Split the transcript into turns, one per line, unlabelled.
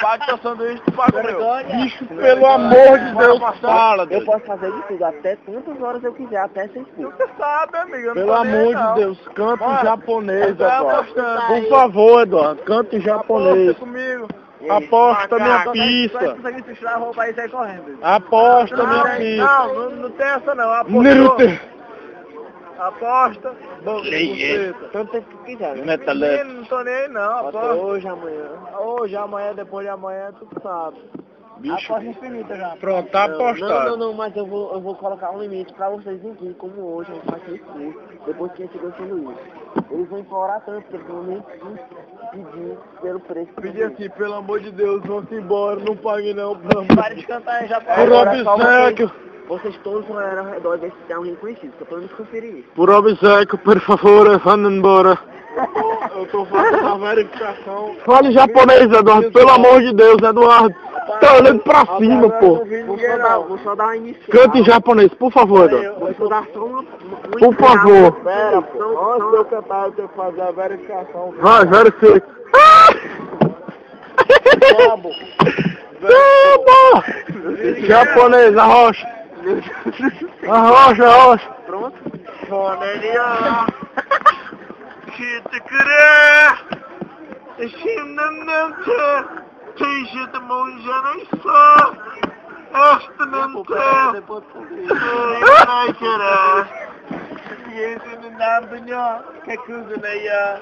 Paga teu sanduíche, tu paga o meu.
Bicho, pelo amor de Deus, fala,
Eu
Deus.
posso fazer de tudo, até quantas horas eu quiser, até sem expulso.
Você sabe, amigo. Eu não
Pelo
tô nem aí,
amor
não.
de Deus, canta em
Bora.
japonês,
Eu tô
Eduardo.
apostando.
Por favor, Eduardo, canta em japonês.
Aposta comigo.
Aposta minha
Só
pista.
consegue se tirar a roupa aí e sair correndo.
Aposta minha pista.
Não tem essa não. Apostou.
Nirute.
Aposta. Boca de
Leia.
buceta.
Tanto tempo que quiser, né?
Metalete.
Não tô nem aí, não.
Pode
Aposta.
ser hoje, amanhã.
Hoje, amanhã, depois de amanhã, tu sabe.
Bicho,
Aposta infinita já.
pronto, tá
Não,
apostado.
não, mas eu vou colocar um limite pra vocês virem, como hoje a gente vai ter expulso, depois que a gente chegou sendo isso. Eles vão implorar tanto, porque eles vão nem pedir pelo preço.
Pedir assim, pelo amor de Deus, vão-se embora, não pague não, pelo amor. Para de cantar aí, já
Por obséquio,
Vocês todos vão olhar ao redor e ver se tem alguém conhecido, só pra menos conferir isso.
por obséquio, por favor, vá embora.
Eu tô fazendo a verificação.
Fale japonês, Eduardo, pelo amor de Deus, Eduardo. Tá olhando pra cima, pô.
Vou só dar uma inicial.
Canta em japonês, por favor, Eduardo.
Vou só dar só uma
Por favor.
Pera, pô. Antes de eu cantar, eu tenho que fazer a verificação.
Vai, verifica.
Vamos.
Vamos! Japonês, arrocha. Arrocha, arrocha.
Pronto?
Foneria. Kitikure. Shinanante. Tejit monjanaysa. Estanante. Estanante. Yesin nardunya. Kekuzunaya.